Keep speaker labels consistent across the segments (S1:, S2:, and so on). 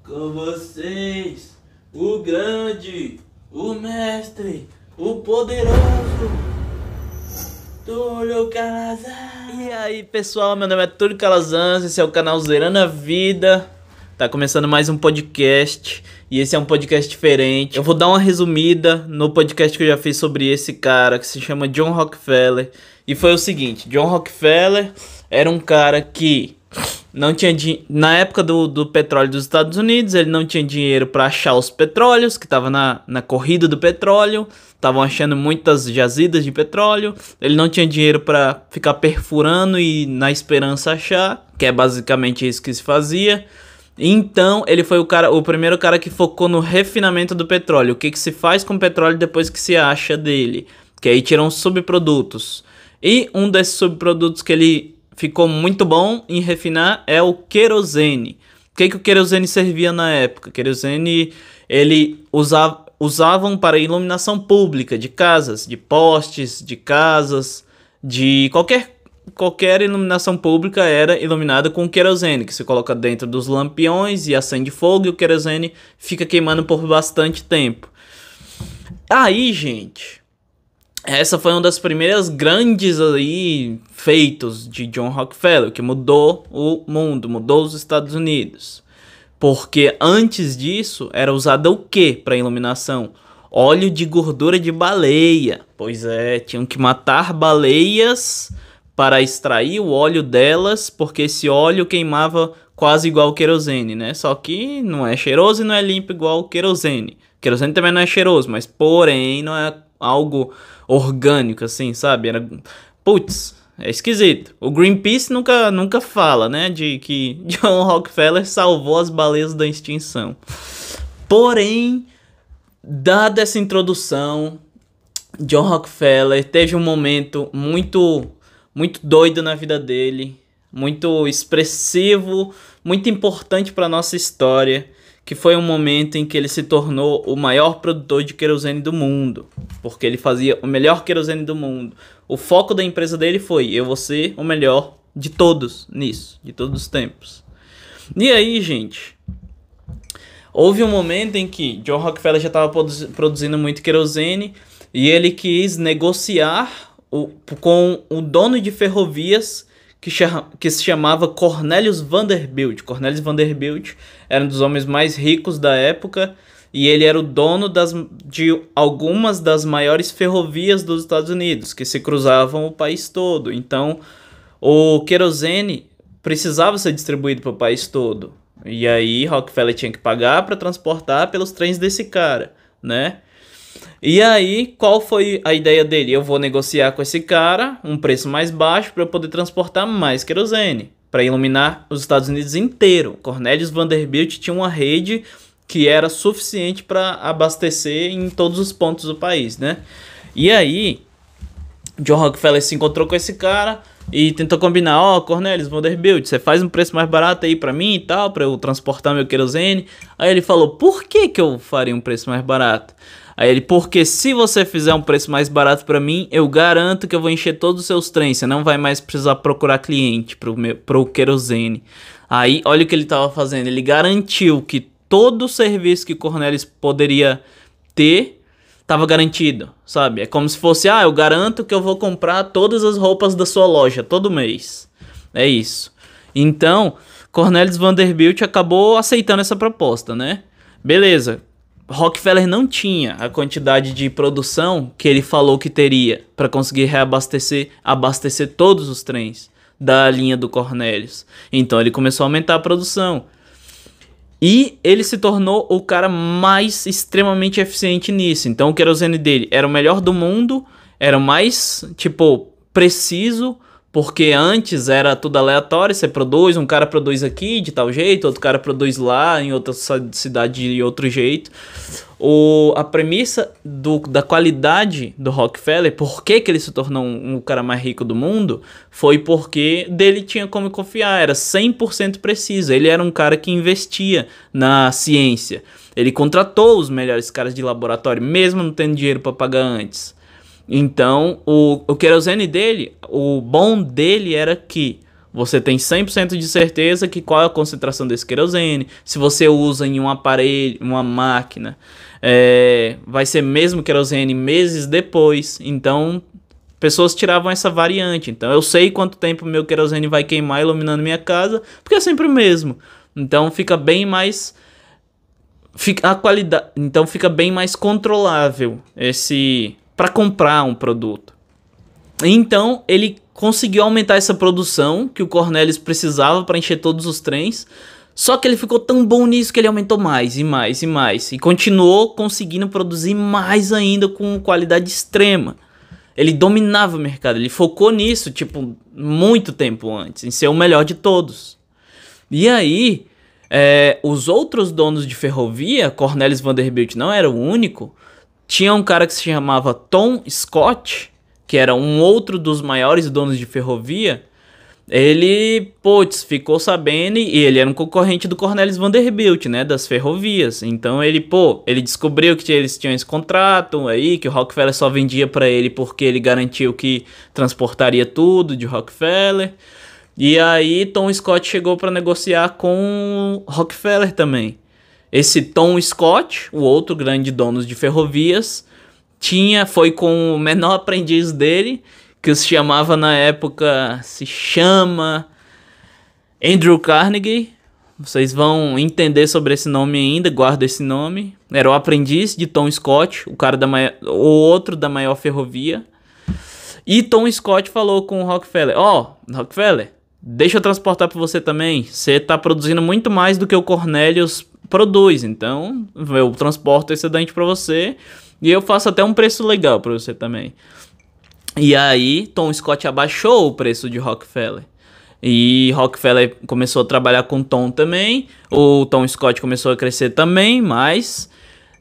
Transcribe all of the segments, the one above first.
S1: Com vocês, o grande, o mestre, o poderoso, Túlio Calazans.
S2: E aí pessoal, meu nome é Túlio Calazans, esse é o canal Zerando a Vida. Tá começando mais um podcast e esse é um podcast diferente. Eu vou dar uma resumida no podcast que eu já fiz sobre esse cara que se chama John Rockefeller. E foi o seguinte, John Rockefeller era um cara que não tinha na época do petróleo dos Estados Unidos, ele não tinha dinheiro para achar os petróleos, que estava na corrida do petróleo, estavam achando muitas jazidas de petróleo, ele não tinha dinheiro para ficar perfurando e na esperança achar, que é basicamente isso que se fazia. Então ele foi o primeiro cara que focou no refinamento do petróleo, o que se faz com o petróleo depois que se acha dele, que aí tiram os subprodutos. E um desses subprodutos que ele ficou muito bom em refinar é o querosene. O que o querosene servia na época? Querosene ele usavam para iluminação pública de casas, de postes, de casas, de qualquer iluminação pública era iluminada com querosene, que se coloca dentro dos lampiões e acende fogo e o querosene fica queimando por bastante tempo. Aí, gente, essa foi uma das primeiras grandes feitos de John Rockefeller, que mudou o mundo, mudou os Estados Unidos. Porque antes disso era usado o que para iluminação? Óleo de gordura de baleia. Pois é, tinham que matar baleias para extrair o óleo delas, porque esse óleo queimava quase igual o querosene, né? Só que não é cheiroso e não é limpo igual o querosene. O querosene também não é cheiroso, mas porém não é algo orgânico, assim, sabe? Putz, é esquisito. O Greenpeace nunca fala, né? De que John Rockefeller salvou as baleias da extinção. Porém, dada essa introdução, John Rockefeller teve um momento muito doido na vida dele, muito expressivo, muito importante para nossa história, que foi um momento em que ele se tornou o maior produtor de querosene do mundo, porque ele fazia o melhor querosene do mundo. O foco da empresa dele foi: eu vou ser o melhor de todos nisso, de todos os tempos. E aí, gente, houve um momento em que John Rockefeller já estava produzindo muito querosene e ele quis negociar com o dono de ferrovias que se chamava Cornelius Vanderbilt. Cornelius Vanderbilt era um dos homens mais ricos da época e ele era o dono de algumas das maiores ferrovias dos Estados Unidos, que se cruzavam o país todo. Então, o querosene precisava ser distribuído para o país todo. E aí, Rockefeller tinha que pagar para transportar pelos trens desse cara, né? E aí, qual foi a ideia dele? Eu vou negociar com esse cara um preço mais baixo para eu poder transportar mais querosene, para iluminar os Estados Unidos inteiro. Cornelius Vanderbilt tinha uma rede que era suficiente para abastecer em todos os pontos do país, né? E aí, John Rockefeller se encontrou com esse cara e tentou combinar: ó, Cornelius Vanderbilt, você faz um preço mais barato aí para mim e tal, para eu transportar meu querosene. Aí ele falou: por que eu faria um preço mais barato? Aí ele: porque se você fizer um preço mais barato pra mim, eu garanto que eu vou encher todos os seus trens. Você não vai mais precisar procurar cliente pro querosene. Aí, olha o que ele tava fazendo. Ele garantiu que todo o serviço que Cornelius poderia ter tava garantido, sabe? É como se fosse: eu garanto que eu vou comprar todas as roupas da sua loja todo mês. É isso. Então, Cornelius Vanderbilt acabou aceitando essa proposta, né? Beleza. Rockefeller não tinha a quantidade de produção que ele falou que teria para conseguir abastecer todos os trens da linha do Cornelius. Então ele começou a aumentar a produção. E ele se tornou o cara mais extremamente eficiente nisso. Então o querosene dele era o melhor do mundo, era o mais, preciso, porque antes era tudo aleatório. Você produz, um cara produz aqui de tal jeito, outro cara produz lá em outra cidade de outro jeito. A premissa da qualidade do Rockefeller, por que ele se tornou o cara mais rico do mundo, foi porque dele tinha como confiar, era 100% preciso. Ele era um cara que investia na ciência. Ele contratou os melhores caras de laboratório, mesmo não tendo dinheiro para pagar antes. Então, o querosene dele, o bom dele era que Você tem 100% de certeza que qual é a concentração desse querosene. Se você usa em um aparelho, uma máquina, vai ser mesmo querosene meses depois. Então, pessoas tiravam essa variante. Então, eu sei quanto tempo meu querosene vai queimar iluminando minha casa, porque é sempre o mesmo. Então, fica bem mais... a qualidade, então fica bem mais controlável para comprar um produto. Então ele conseguiu aumentar essa produção que o Cornelius precisava para encher todos os trens. Só que ele ficou tão bom nisso que ele aumentou mais e mais e mais. E continuou conseguindo produzir mais ainda com qualidade extrema. Ele dominava o mercado, ele focou nisso, tipo, muito tempo antes, em ser o melhor de todos. E aí... os outros donos de ferrovia, Cornelis Vanderbilt não era o único, tinha um cara que se chamava Tom Scott, que era um outro dos maiores donos de ferrovia. Ele, ficou sabendo, e ele era um concorrente do Cornelis Vanderbilt, né, das ferrovias. Então ele descobriu que eles tinham esse contrato aí, que o Rockefeller só vendia para ele porque ele garantiu que transportaria tudo de Rockefeller. E aí Tom Scott chegou para negociar com Rockefeller também. Esse Tom Scott, o outro grande dono de ferrovias, foi com o menor aprendiz dele, que se chamava na época, se chama Andrew Carnegie. Vocês vão entender sobre esse nome ainda, guarda esse nome. Era o aprendiz de Tom Scott, o outro da maior ferrovia. E Tom Scott falou com o Rockefeller, Rockefeller, deixa eu transportar para você também. Você está produzindo muito mais do que o Cornelius produz. Então, eu transporto esse excedente para você. E eu faço até um preço legal para você também. E aí, Tom Scott abaixou o preço de Rockefeller. E Rockefeller começou a trabalhar com Tom também. O Tom Scott começou a crescer também, mais.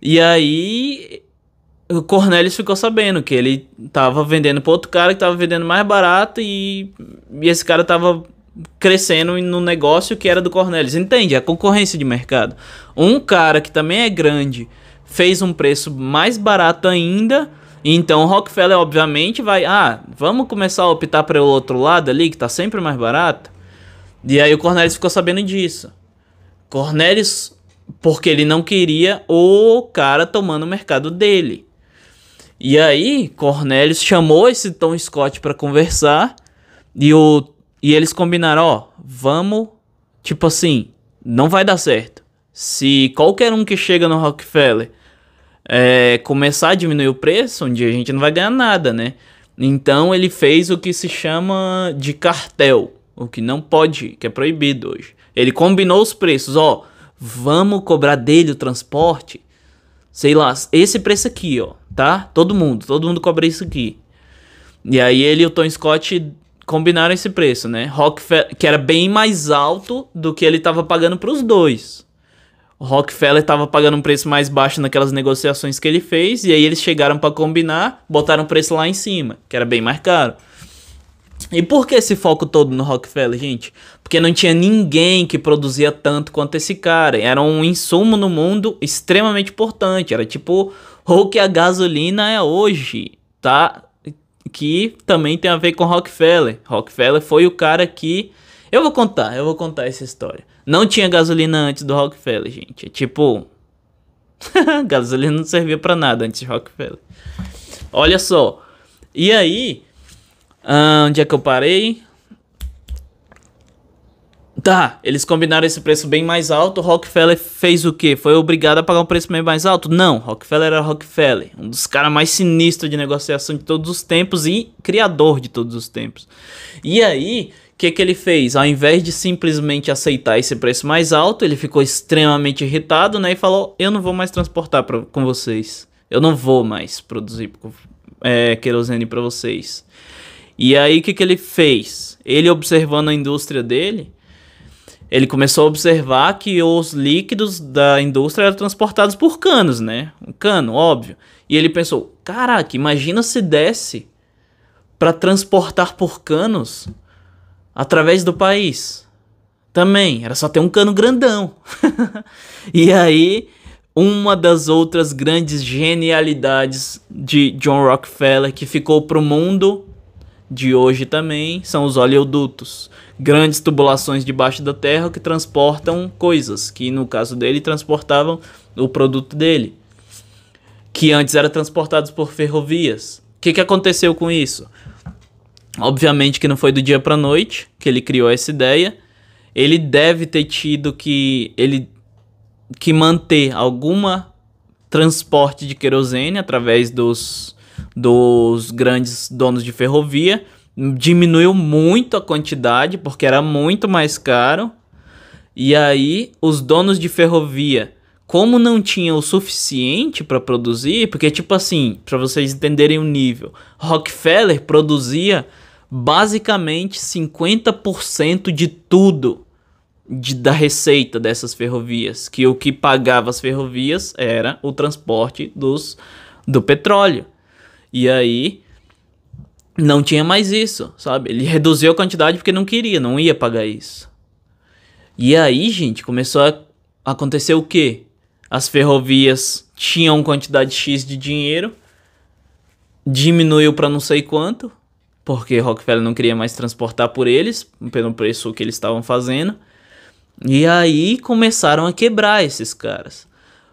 S2: E aí... o Cornelius ficou sabendo que ele tava vendendo para outro cara que tava vendendo mais barato e esse cara tava crescendo no negócio que era do Cornelius. Entende? A concorrência de mercado. Um cara que também é grande fez um preço mais barato ainda, então o Rockefeller obviamente vai, vamos começar a optar para o outro lado ali que tá sempre mais barato. E aí o Cornelius ficou sabendo disso. Cornelius, porque ele não queria o cara tomando o mercado dele. E aí, Cornelius chamou esse Tom Scott para conversar e eles combinaram, vamos, tipo assim, não vai dar certo. Se qualquer um que chega no Rockefeller começar a diminuir o preço, um dia a gente não vai ganhar nada, né? Então ele fez o que se chama de cartel, o que não pode, que é proibido hoje. Ele combinou os preços, vamos cobrar dele o transporte, sei lá, esse preço aqui, tá? Todo mundo cobra isso aqui. E aí ele e o Tom Scott combinaram esse preço, né? Rockefeller, que era bem mais alto do que ele tava pagando pros dois. O Rockefeller tava pagando um preço mais baixo naquelas negociações que ele fez, e aí eles chegaram para combinar, botaram o preço lá em cima, que era bem mais caro. E por que esse foco todo no Rockefeller, gente? Porque não tinha ninguém que produzia tanto quanto esse cara. Era um insumo no mundo extremamente importante. Era tipo o que a gasolina é hoje, tá? Que também tem a ver com Rockefeller. Rockefeller foi o cara que... Eu vou contar essa história. Não tinha gasolina antes do Rockefeller, gente. É tipo... gasolina não servia pra nada antes de Rockefeller. Olha só. E aí... onde é que eu parei? Tá, eles combinaram esse preço bem mais alto. Rockefeller fez o quê? Foi obrigado a pagar um preço bem mais alto? Não, Rockefeller era Rockefeller, um dos caras mais sinistros de negociação de todos os tempos e criador de todos os tempos. E aí, o que ele fez? Ao invés de simplesmente aceitar esse preço mais alto, ele ficou extremamente irritado, né? E falou, eu não vou mais transportar com vocês. Eu não vou mais produzir querosene para vocês. E aí, o que ele fez? Ele, observando a indústria dele, ele começou a observar que os líquidos da indústria eram transportados por canos, né? Um cano, óbvio. E ele pensou, caraca, imagina se desse para transportar por canos através do país. Também, era só ter um cano grandão. E aí, uma das outras grandes genialidades de John Rockefeller que ficou pro mundo... de hoje também são os oleodutos. Grandes tubulações debaixo da terra que transportam coisas, que no caso dele transportavam o produto dele, que antes era transportados por ferrovias. O que aconteceu com isso? Obviamente que não foi do dia para noite que ele criou essa ideia. Ele deve ter tido que manter alguma transporte de querosene através dos grandes donos de ferrovia. Diminuiu muito a quantidade porque era muito mais caro. E aí os donos de ferrovia, como não tinham o suficiente para produzir, porque tipo assim, para vocês entenderem o nível, Rockefeller produzia basicamente 50% de tudo da receita dessas ferrovias, que o que pagava as ferrovias era o transporte do petróleo. E aí não tinha mais isso, sabe? Ele reduziu a quantidade porque não ia pagar isso. E aí, gente, começou a acontecer o quê? As ferrovias tinham quantidade X de dinheiro, diminuiu para não sei quanto, porque Rockefeller não queria mais transportar por eles, pelo preço que eles estavam fazendo. E aí começaram a quebrar esses caras.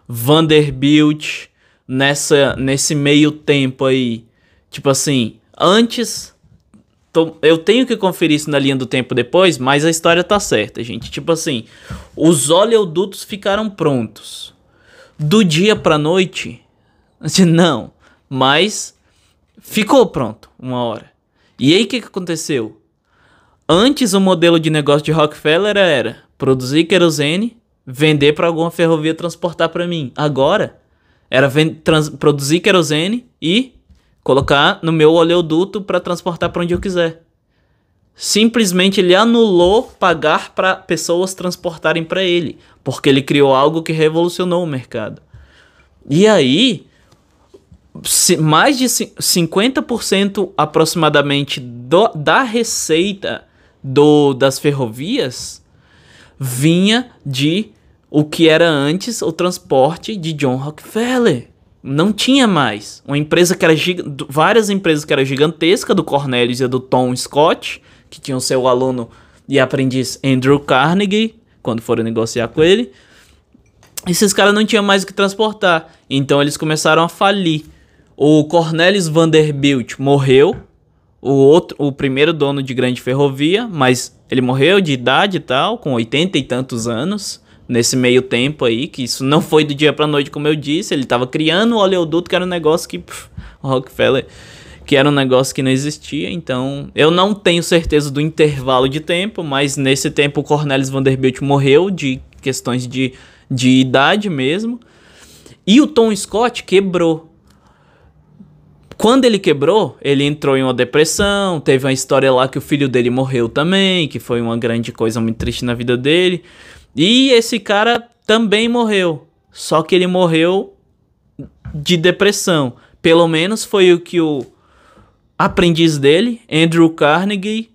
S2: Vanderbilt, nesse meio tempo aí, tipo assim, antes, eu tenho que conferir isso na linha do tempo depois, mas a história tá certa, gente. Tipo assim, os oleodutos ficaram prontos. Do dia pra noite, não, mas ficou pronto uma hora. E aí o que aconteceu? Antes o modelo de negócio de Rockefeller era produzir querosene, vender para alguma ferrovia transportar para mim. Agora era produzir querosene e colocar no meu oleoduto para transportar para onde eu quiser. Simplesmente ele anulou pagar para pessoas transportarem para ele, porque ele criou algo que revolucionou o mercado. E aí, mais de 50% aproximadamente da receita das ferrovias vinha de o que era antes o transporte de John Rockefeller. Não tinha mais. Uma empresa que era várias empresas que eram gigantescas, do Cornelius e do Tom Scott, que tinham seu aluno e aprendiz Andrew Carnegie, quando foram negociar com ele. Esses caras não tinham mais o que transportar. Então eles começaram a falir. O Cornelius Vanderbilt morreu. O primeiro dono de grande ferrovia, mas ele morreu de idade e tal, com 80 e tantos anos, nesse meio tempo aí, que isso não foi do dia pra noite, como eu disse, ele tava criando o oleoduto, que era um negócio que, o Rockefeller, que era um negócio que não existia, então, eu não tenho certeza do intervalo de tempo, mas nesse tempo o Cornelius Vanderbilt morreu de questões de idade mesmo, e o Tom Scott quebrou. Quando ele quebrou, ele entrou em uma depressão, teve uma história lá que o filho dele morreu também, que foi uma grande coisa muito triste na vida dele. E esse cara também morreu, só que ele morreu de depressão. Pelo menos foi o que o aprendiz dele, Andrew Carnegie,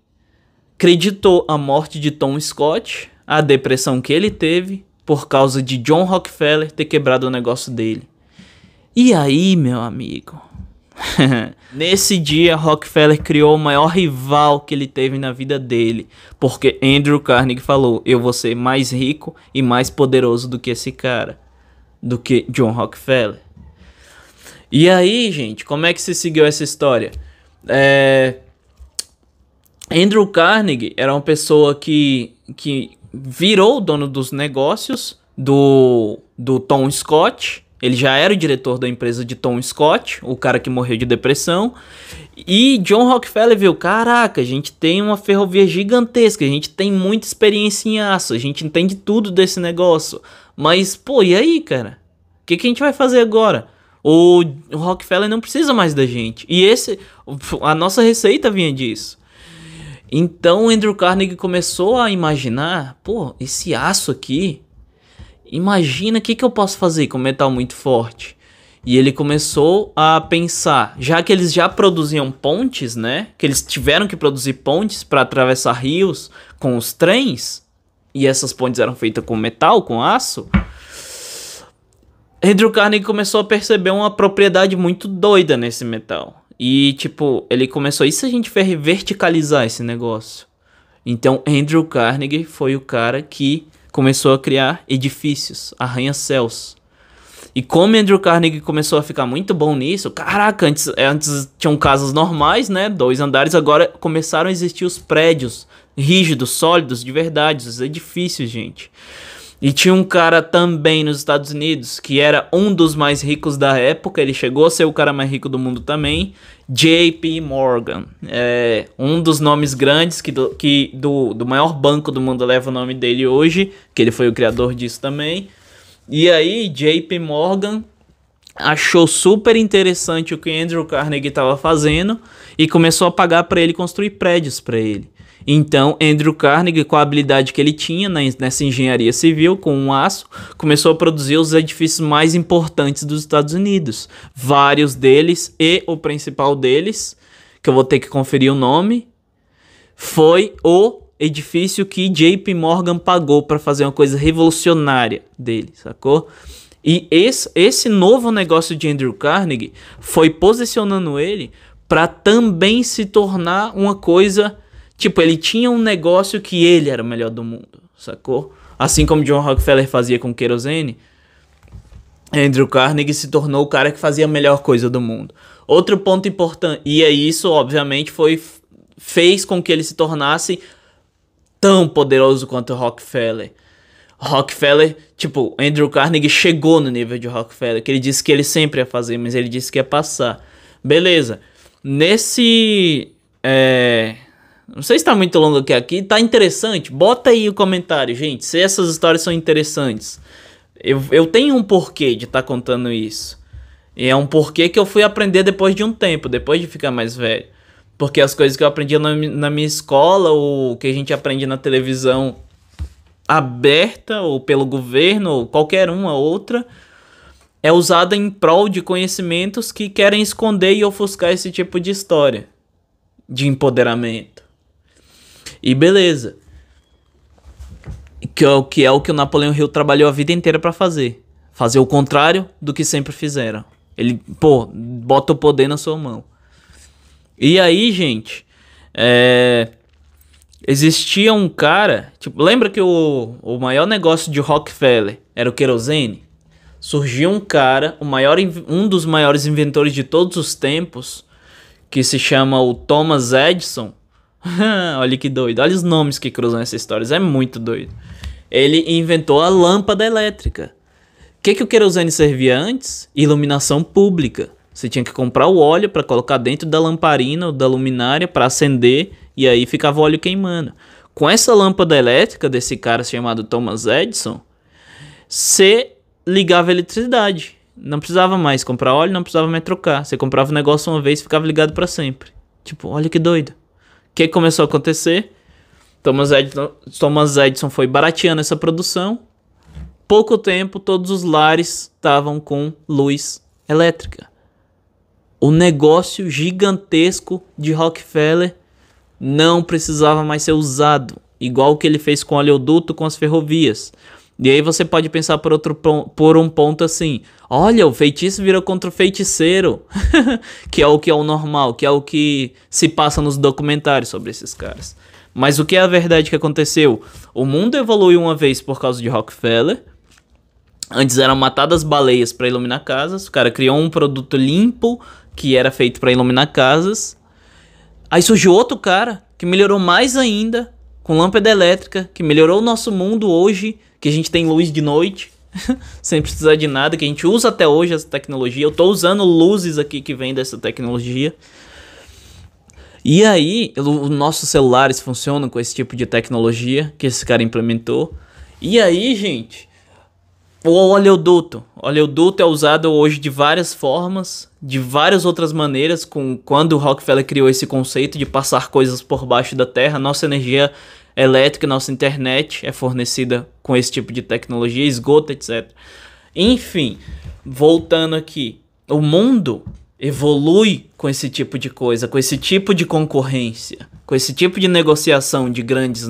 S2: acreditou a morte de Tom Scott, a depressão que ele teve por causa de John Rockefeller ter quebrado o negócio dele. E aí, meu amigo... Nesse dia, Rockefeller criou o maior rival que ele teve na vida dele, porque Andrew Carnegie falou: eu vou ser mais rico e mais poderoso do que esse cara, do que John Rockefeller. E aí, gente, como é que se seguiu essa história? Andrew Carnegie era uma pessoa que virou o dono dos negócios do Tom Scott. Ele já era o diretor da empresa de Tom Scott, o cara que morreu de depressão. E John Rockefeller viu: caraca, a gente tem uma ferrovia gigantesca, a gente tem muita experiência em aço, a gente entende tudo desse negócio. Mas, pô, e aí, cara? O que a gente vai fazer agora? O Rockefeller não precisa mais da gente. E a nossa receita vinha disso. Então, Andrew Carnegie começou a imaginar: pô, esse aço aqui... imagina o que eu posso fazer com metal muito forte. E ele começou a pensar, já que eles já produziam pontes, né? Que eles tiveram que produzir pontes para atravessar rios com os trens. E essas pontes eram feitas com metal, com aço. Andrew Carnegie começou a perceber uma propriedade muito doida nesse metal. E, tipo, ele começou, e se a gente verticalizar esse negócio? Então, Andrew Carnegie foi o cara que começou a criar edifícios, arranha-céus. E como Andrew Carnegie começou a ficar muito bom nisso, caraca, antes tinham casas normais, né, 2 andares, agora começaram a existir os prédios rígidos, sólidos, de verdade, os edifícios, gente. E tinha um cara também nos Estados Unidos, que era um dos mais ricos da época, ele chegou a ser o cara mais rico do mundo também, JP Morgan. É um dos nomes grandes do maior banco do mundo leva o nome dele hoje, que ele foi o criador disso também. E aí, JP Morgan achou super interessante o que Andrew Carnegie estava fazendo e começou a pagar para ele construir prédios para ele. Então, Andrew Carnegie, com a habilidade que ele tinha nessa engenharia civil, com um aço, começou a produzir os edifícios mais importantes dos Estados Unidos. Vários deles, e o principal deles, que eu vou ter que conferir o nome, foi o edifício que JP Morgan pagou para fazer uma coisa revolucionária dele, sacou? E esse novo negócio de Andrew Carnegie foi posicionando ele para também se tornar uma coisa... Tipo, ele tinha um negócio que ele era o melhor do mundo, sacou? Assim como John Rockefeller fazia com querosene, Andrew Carnegie se tornou o cara que fazia a melhor coisa do mundo. Outro ponto importante, e aí isso obviamente fez com que ele se tornasse tão poderoso quanto Rockefeller. Rockefeller, tipo, Andrew Carnegie chegou no nível de Rockefeller, que ele disse que ele sempre ia fazer, mas ele disse que ia passar. Beleza. Nesse... Não sei se tá muito longo aqui, tá interessante? Bota aí o comentário, gente, se essas histórias são interessantes. Eu tenho um porquê de estar contando isso. E é um porquê que eu fui aprender depois de um tempo, depois de ficar mais velho. Porque as coisas que eu aprendi na minha escola, ou que a gente aprende na televisão aberta, ou pelo governo, ou qualquer uma outra, é usada em prol de conhecimentos que querem esconder e ofuscar esse tipo de história de empoderamento. E beleza. Que é o que o Napoleão Hill trabalhou a vida inteira pra fazer. Fazer o contrário do que sempre fizeram. Ele, bota o poder na sua mão. E aí, gente, existia um cara... Tipo, lembra que o maior negócio de Rockefeller era o querosene? Surgiu um cara, um dos maiores inventores de todos os tempos, que se chama o Thomas Edison. Olha que doido. Olha os nomes que cruzam essas histórias. É muito doido. Ele inventou a lâmpada elétrica. O que o querosene servia antes? Iluminação pública. Você tinha que comprar o óleo para colocar dentro da lamparina ou da luminária para acender, e aí ficava o óleo queimando. Com essa lâmpada elétrica desse cara chamado Thomas Edison, você ligava a eletricidade. Não precisava mais comprar óleo, não precisava mais trocar. Você comprava o negócio uma vez e ficava ligado para sempre. Tipo, olha que doido. O que começou a acontecer? Thomas Edison foi barateando essa produção. Pouco tempo, todos os lares estavam com luz elétrica. O negócio gigantesco de Rockefeller não precisava mais ser usado, igual o que ele fez com o oleoduto com as ferrovias. E aí você pode pensar por um ponto assim: olha, o feitiço virou contra o feiticeiro. Que é o normal, que é o que se passa nos documentários sobre esses caras. Mas o que é a verdade que aconteceu? O mundo evoluiu uma vez por causa de Rockefeller. Antes eram matadas baleias para iluminar casas. O cara criou um produto limpo que era feito para iluminar casas. Aí surgiu outro cara que melhorou mais ainda, com lâmpada elétrica, que melhorou o nosso mundo hoje, que a gente tem luz de noite, sem precisar de nada, que a gente usa até hoje essa tecnologia. Eu tô usando luzes aqui que vêm dessa tecnologia. E aí, os nossos celulares funcionam com esse tipo de tecnologia que esse cara implementou. E aí, gente, o oleoduto. O oleoduto é usado hoje de várias formas, de várias outras maneiras. Quando o Rockefeller criou esse conceito de passar coisas por baixo da terra, nossa energia elétrica, nossa internet é fornecida com esse tipo de tecnologia, esgoto, etc. Enfim, voltando aqui, o mundo evolui com esse tipo de coisa, com esse tipo de concorrência, com esse tipo de negociação de grandes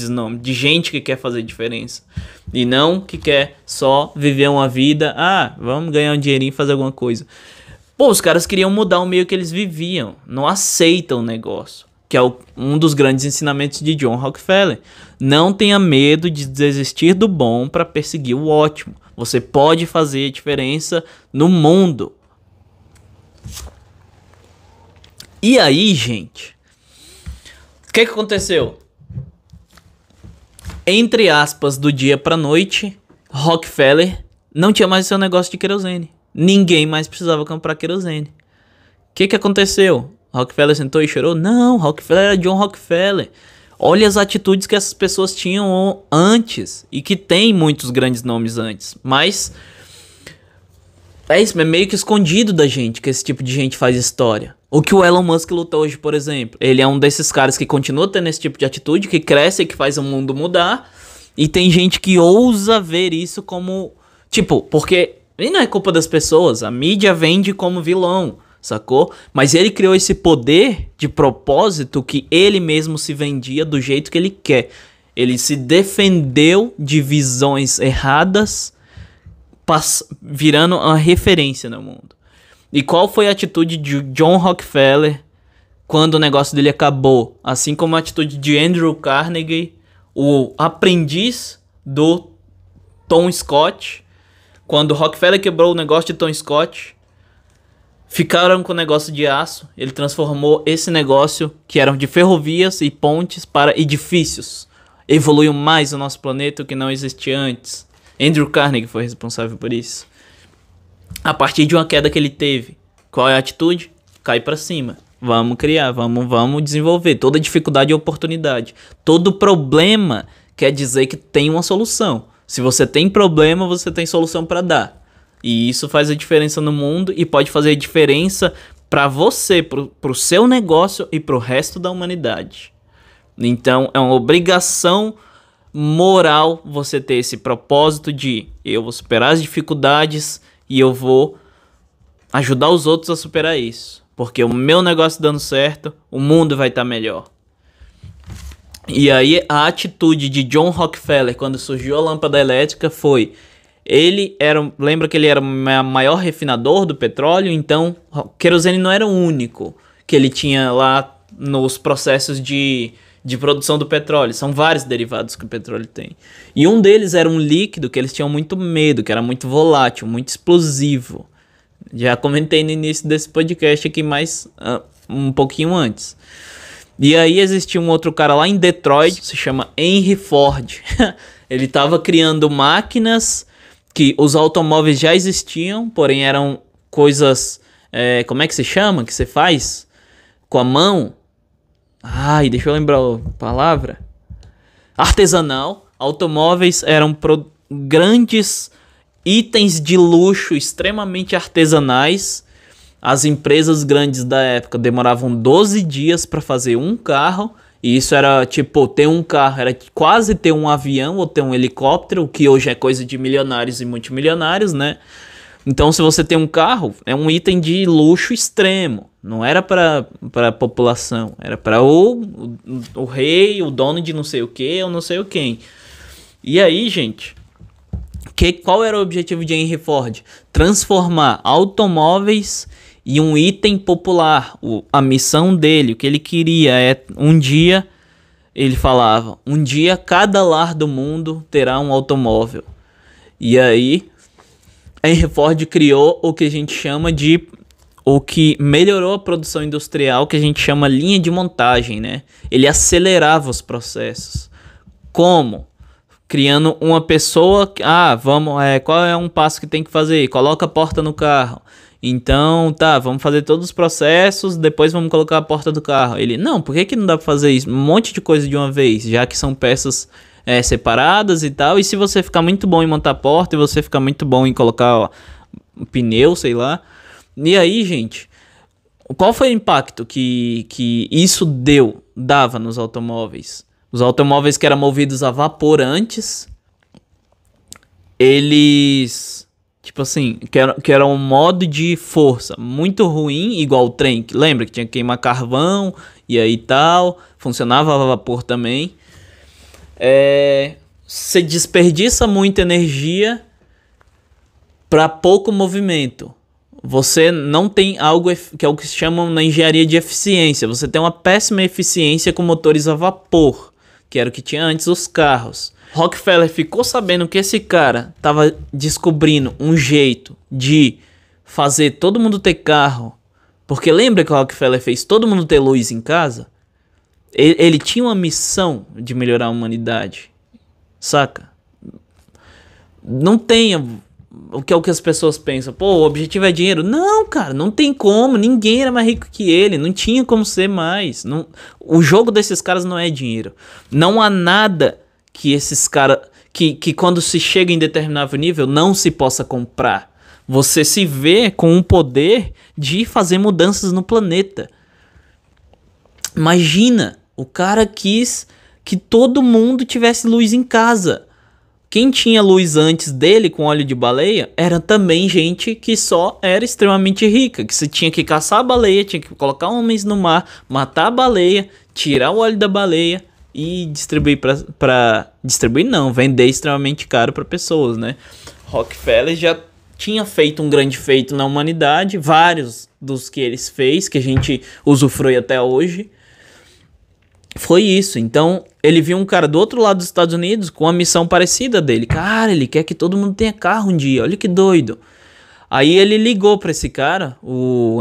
S2: nomes, de gente que quer fazer diferença e não que quer só viver uma vida, vamos ganhar um dinheirinho e fazer alguma coisa. Pô, os caras queriam mudar o meio que eles viviam. Não aceitam o negócio. Que é um dos grandes ensinamentos de John Rockefeller. Não tenha medo de desistir do bom para perseguir o ótimo. Você pode fazer a diferença no mundo. E aí, gente, o que aconteceu? Entre aspas, do dia pra noite, Rockefeller não tinha mais seu negócio de querosene. Ninguém mais precisava comprar querosene. O que aconteceu? Rockefeller sentou e chorou? Não, Rockefeller era John Rockefeller. Olha as atitudes que essas pessoas tinham antes. E que tem muitos grandes nomes antes. Mas é isso, é meio que escondido da gente que esse tipo de gente faz história. O que o Elon Musk luta hoje, por exemplo. Ele é um desses caras que continua tendo esse tipo de atitude, que cresce e que faz o mundo mudar. E tem gente que ousa ver isso como... Tipo, porque... E não é culpa das pessoas. A mídia vende como vilão, sacou? Mas ele criou esse poder de propósito que ele mesmo se vendia do jeito que ele quer. Ele se defendeu de visões erradas, virando uma referência no mundo. E qual foi a atitude de John Rockefeller quando o negócio dele acabou? Assim como a atitude de Andrew Carnegie, o aprendiz do Tom Scott. Quando Rockefeller quebrou o negócio de Tom Scott, ficaram com o negócio de aço. Ele transformou esse negócio, que eram de ferrovias e pontes, para edifícios. Evoluiu mais o nosso planeta que não existia antes. Andrew Carnegie foi responsável por isso. A partir de uma queda que ele teve, qual é a atitude? Cai pra cima. Vamos criar, vamos desenvolver. Toda dificuldade é oportunidade. Todo problema quer dizer que tem uma solução. Se você tem problema, você tem solução pra dar. E isso faz a diferença no mundo e pode fazer a diferença pra você, pro seu negócio e pro resto da humanidade. Então é uma obrigação moral você ter esse propósito de eu vou superar as dificuldades e eu vou ajudar os outros a superar isso. Porque o meu negócio dando certo, o mundo vai estar melhor. E aí a atitude de John Rockefeller quando surgiu a lâmpada elétrica foi... Lembra que ele era o maior refinador do petróleo? Então, querosene não era o único que ele tinha lá nos processos de produção do petróleo. São vários derivados que o petróleo tem. E um deles era um líquido que eles tinham muito medo, que era muito volátil, muito explosivo. Já comentei no início desse podcast aqui, mais um pouquinho antes. E aí existia um outro cara lá em Detroit, se chama Henry Ford. Ele estava criando máquinas que os automóveis já existiam, porém eram coisas... como é que se chama? Que você faz com a mão? Ai, deixa eu lembrar a palavra. Artesanal. Automóveis eram grandes itens de luxo extremamente artesanais. As empresas grandes da época demoravam 12 dias para fazer um carro. E isso era tipo, ter um carro era quase ter um avião ou ter um helicóptero, o que hoje é coisa de milionários e multimilionários, né? Então, se você tem um carro, é um item de luxo extremo. Não era para a população, era para o rei, o dono de não sei o que ou não sei o quem. E aí, gente, qual era o objetivo de Henry Ford? Transformar automóveis em um item popular. A missão dele, o que ele queria é um dia, ele falava, um dia cada lar do mundo terá um automóvel. E aí, Henry Ford criou o que a gente chama de... o que melhorou a produção industrial, que a gente chama linha de montagem, né? Ele acelerava os processos. Como? Criando uma pessoa... qual é um passo que tem que fazer? Coloca a porta no carro. Então, vamos fazer todos os processos, depois vamos colocar a porta do carro. Ele, não, por que não dá pra fazer isso? Um monte de coisa de uma vez, já que são peças separadas e tal. E se você ficar muito bom em montar a porta, e você ficar muito bom em colocar um pneu, sei lá... E aí, gente, qual foi o impacto que isso dava nos automóveis? Os automóveis que eram movidos a vapor antes, eles, tipo assim, que era um modo de força muito ruim, igual o trem. Lembra que tinha que queimar carvão e aí tal, funcionava a vapor também. Você desperdiça muita energia para pouco movimento. você não tem algo que é o que se chama na engenharia de eficiência. Você tem uma péssima eficiência com motores a vapor, que era o que tinha antes os carros. Rockefeller ficou sabendo que esse cara estava descobrindo um jeito de fazer todo mundo ter carro. Porque lembra que o Rockefeller fez todo mundo ter luz em casa? Ele tinha uma missão de melhorar a humanidade. Saca? Não tem o que é o que as pessoas pensam. Pô, o objetivo é dinheiro. Não, cara, não tem como. Ninguém era mais rico que ele. Não tinha como ser mais. Não, o jogo desses caras não é dinheiro. Não há nada que esses caras... Que quando se chega em determinado nível não se possa comprar. Você se vê com o poder de fazer mudanças no planeta. Imagina, o cara quis que todo mundo tivesse luz em casa. Quem tinha luz antes dele com óleo de baleia era também gente que só era extremamente rica. Que você tinha que caçar a baleia, tinha que colocar homens no mar, matar a baleia, tirar o óleo da baleia e distribuir distribuir não, vender extremamente caro para pessoas, né? Rockefeller já tinha feito um grande feito na humanidade, vários dos que eles fez, que a gente usufrui até hoje. Foi isso. Então, ele viu um cara do outro lado dos Estados Unidos com uma missão parecida dele. Cara, ele quer que todo mundo tenha carro um dia. Olha que doido. Aí ele ligou para esse cara, o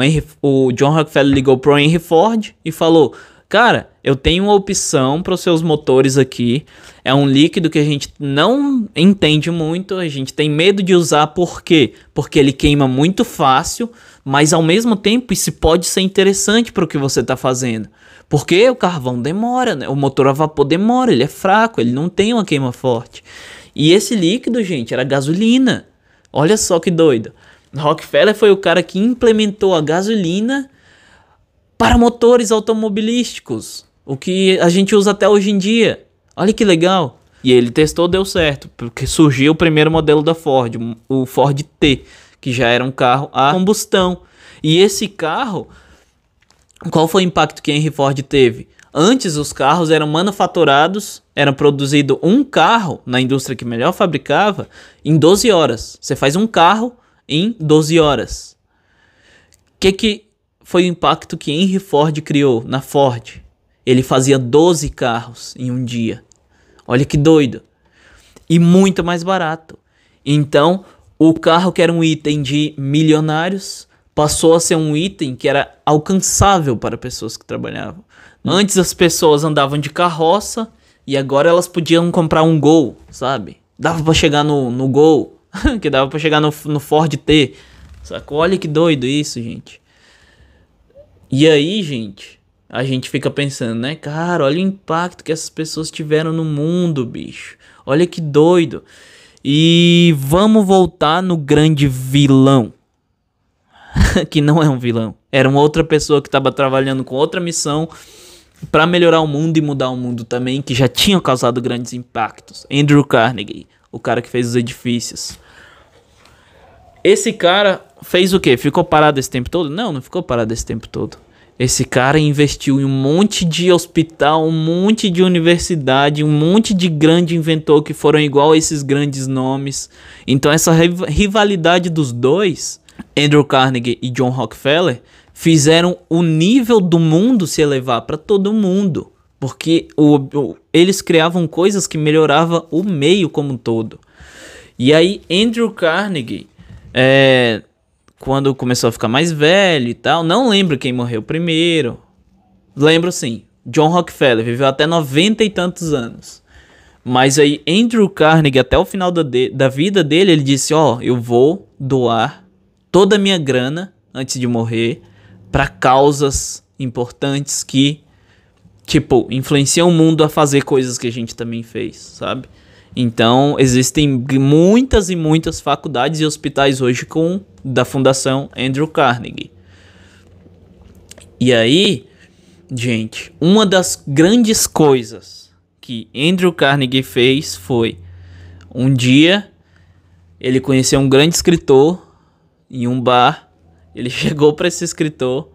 S2: John Rockefeller ligou pro Henry Ford e falou: cara, eu tenho uma opção para os seus motores aqui. É um líquido que a gente não entende muito, a gente tem medo de usar. Por quê? Porque ele queima muito fácil, mas ao mesmo tempo isso pode ser interessante para o que você está fazendo. Porque o carvão demora, né? O motor a vapor demora, ele é fraco, ele não tem uma queima forte. E esse líquido, gente, era gasolina. Olha só que doido. Rockefeller foi o cara que implementou a gasolina para motores automobilísticos, o que a gente usa até hoje em dia. Olha que legal. E ele testou, deu certo, porque surgiu o primeiro modelo da Ford, o Ford T, que já era um carro a combustão. E esse carro, qual foi o impacto que Henry Ford teve? Antes os carros eram manufaturados, era produzido um carro na indústria que melhor fabricava em 12 horas. Você faz um carro em 12 horas. Que foi o impacto que Henry Ford criou na Ford? Ele fazia 12 carros em um dia. Olha que doido. E muito mais barato. Então, o carro que era um item de milionários passou a ser um item que era alcançável para pessoas que trabalhavam. Antes as pessoas andavam de carroça e agora elas podiam comprar um Gol, sabe? Dava para chegar no Gol, que dava para chegar no Ford T. Sacou? Olha que doido isso, gente. E aí, gente, a gente fica pensando, né? Cara, olha o impacto que essas pessoas tiveram no mundo, bicho. Olha que doido. E vamos voltar no grande vilão. Que não é um vilão. Era uma outra pessoa que estava trabalhando com outra missão para melhorar o mundo e mudar o mundo também, que já tinha causado grandes impactos. Andrew Carnegie, o cara que fez os edifícios. Esse cara fez o quê? Ficou parado esse tempo todo? Não ficou parado esse tempo todo. Esse cara investiu em um monte de hospital, um monte de universidade, um monte de grande inventor que foram igual a esses grandes nomes. Então essa rivalidade dos dois, Andrew Carnegie e John Rockefeller, fizeram o nível do mundo se elevar para todo mundo. Porque eles criavam coisas que melhoravam o meio como um todo. E aí Andrew Carnegie, quando começou a ficar mais velho e tal, não lembro quem morreu primeiro. Lembro sim, John Rockefeller viveu até 90 e tantos anos. Mas aí Andrew Carnegie, até o final da vida dele, ele disse: eu vou doar toda a minha grana antes de morrer para causas importantes que, tipo, influenciam o mundo a fazer coisas que a gente também fez, sabe? Então, existem muitas e muitas faculdades e hospitais hoje da Fundação Andrew Carnegie. E aí, gente, uma das grandes coisas que Andrew Carnegie fez foi, um dia, ele conheceu um grande escritor em um bar. Ele chegou para esse escritor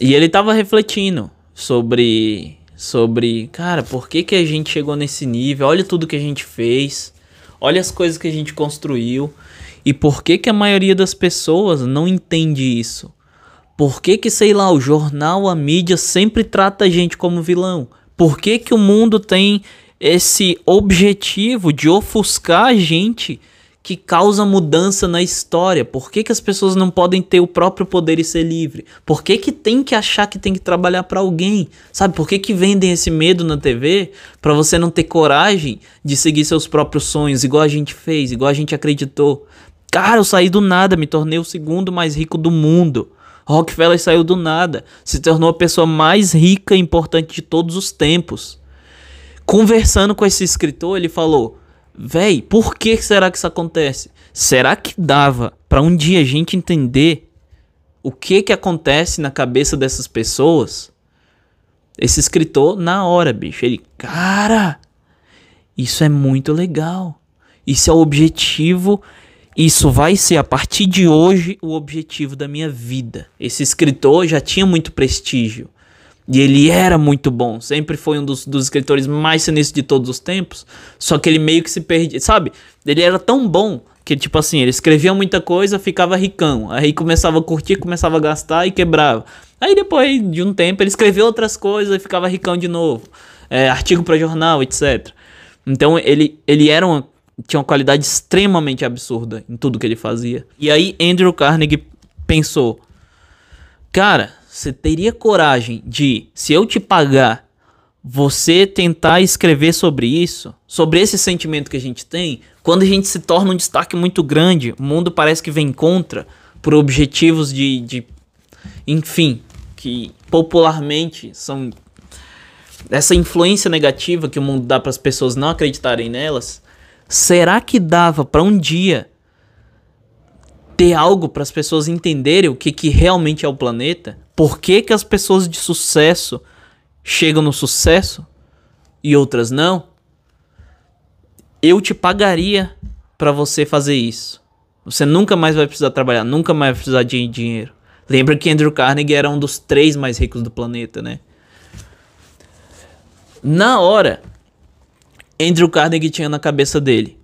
S2: e ele estava refletindo sobre, cara, por que a gente chegou nesse nível? Olha tudo que a gente fez. Olha as coisas que a gente construiu. E por que que a maioria das pessoas não entende isso? Por que que, sei lá, o jornal, a mídia sempre trata a gente como vilão? Por que que o mundo tem esse objetivo de ofuscar a gente que causa mudança na história? Por que que as pessoas não podem ter o próprio poder e ser livre? Por que que tem que achar que tem que trabalhar pra alguém? Sabe, por que que vendem esse medo na TV pra você não ter coragem de seguir seus próprios sonhos, igual a gente fez, igual a gente acreditou? Cara, eu saí do nada, me tornei o segundo mais rico do mundo. Rockefeller saiu do nada, se tornou a pessoa mais rica e importante de todos os tempos. Conversando com esse escritor, ele falou: véi, por que será que isso acontece? Será que dava pra um dia a gente entender o que acontece na cabeça dessas pessoas? Esse escritor, na hora, bicho, ele, cara, isso é muito legal. Isso é o objetivo. Isso vai ser, a partir de hoje, o objetivo da minha vida. Esse escritor já tinha muito prestígio. E ele era muito bom. Sempre foi um dos escritores mais sinistros de todos os tempos. Só que ele meio que se perdia. Sabe? Ele era tão bom que, tipo assim, ele escrevia muita coisa, ficava ricão. Aí começava a curtir, começava a gastar e quebrava. Aí depois de um tempo ele escrevia outras coisas e ficava ricão de novo. Artigo para jornal, etc. Então ele tinha uma qualidade extremamente absurda em tudo que ele fazia. E aí Andrew Carnegie pensou: cara, você teria coragem de, se eu te pagar, você tentar escrever sobre isso? Sobre esse sentimento que a gente tem? Quando a gente se torna um destaque muito grande, o mundo parece que vem contra, por objetivos enfim, que popularmente são essa influência negativa que o mundo dá para as pessoas não acreditarem nelas. Será que dava para um dia ter algo para as pessoas entenderem o que realmente é o planeta? Por que que as pessoas de sucesso chegam no sucesso e outras não? Eu te pagaria para você fazer isso. Você nunca mais vai precisar trabalhar, nunca mais vai precisar de dinheiro. Lembra que Andrew Carnegie era um dos 3 mais ricos do planeta, né? Na hora, Andrew Carnegie tinha na cabeça dele,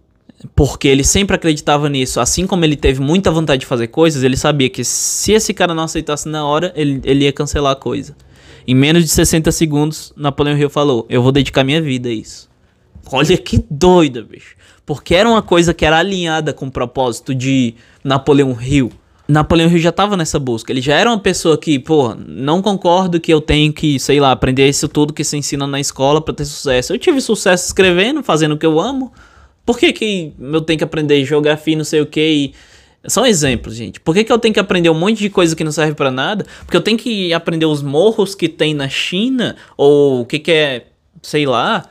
S2: porque ele sempre acreditava nisso, assim como ele teve muita vontade de fazer coisas, ele sabia que se esse cara não aceitasse na hora, ele ia cancelar a coisa. Em menos de 60 segundos, Napoleão Hill falou: eu vou dedicar minha vida a isso. Olha que doido, bicho. Porque era uma coisa que era alinhada com o propósito de Napoleão Hill. Napoleão Hill já tava nessa busca. Ele já era uma pessoa que, pô, não concordo que eu tenho que, sei lá, aprender isso tudo que se ensina na escola pra ter sucesso. Eu tive sucesso escrevendo, fazendo o que eu amo. Por que eu tenho que aprender geografia e não sei o que? São exemplos, gente. Por que eu tenho que aprender um monte de coisa que não serve pra nada? Porque eu tenho que aprender os morros que tem na China? Ou o que é, sei lá,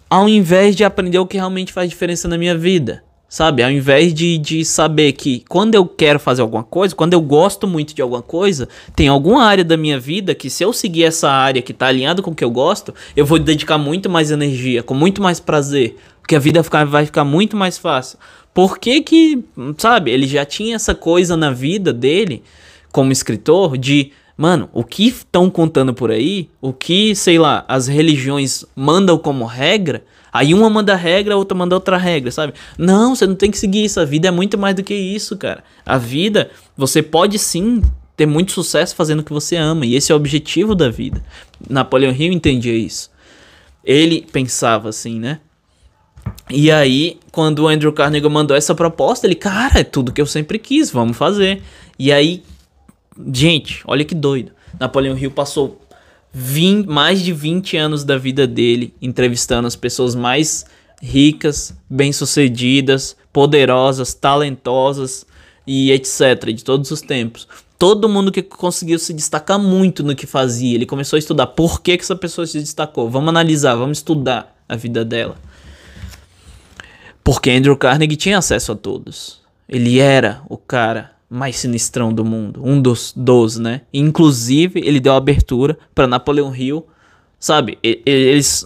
S2: ao invés de aprender o que realmente faz diferença na minha vida. Sabe, ao invés de saber que quando eu quero fazer alguma coisa, quando eu gosto muito de alguma coisa, tem alguma área da minha vida que, se eu seguir essa área que tá alinhada com o que eu gosto, eu vou dedicar muito mais energia, com muito mais prazer, porque a vida vai ficar muito mais fácil. Por que, sabe, ele já tinha essa coisa na vida dele, como escritor, de, mano, o que estão contando por aí, o que, sei lá, as religiões mandam como regra, aí uma manda regra, a outra manda outra regra, sabe? Não, você não tem que seguir isso. A vida é muito mais do que isso, cara. A vida, você pode sim ter muito sucesso fazendo o que você ama. E esse é o objetivo da vida. Napoleão Hill entendia isso. Ele pensava assim, né? E aí, quando o Andrew Carnegie mandou essa proposta, ele, cara, é tudo que eu sempre quis, vamos fazer. E aí, gente, olha que doido. Napoleão Hill passou mais de 20 anos da vida dele entrevistando as pessoas mais ricas, bem-sucedidas, poderosas, talentosas e etc. de todos os tempos. Todo mundo que conseguiu se destacar muito no que fazia. Ele começou a estudar por que essa pessoa se destacou. Vamos analisar, vamos estudar a vida dela. Porque Andrew Carnegie tinha acesso a todos. Ele era o cara mais sinistrão do mundo, um dos, né? Inclusive, ele deu abertura para Napoleão Hill, sabe? Eles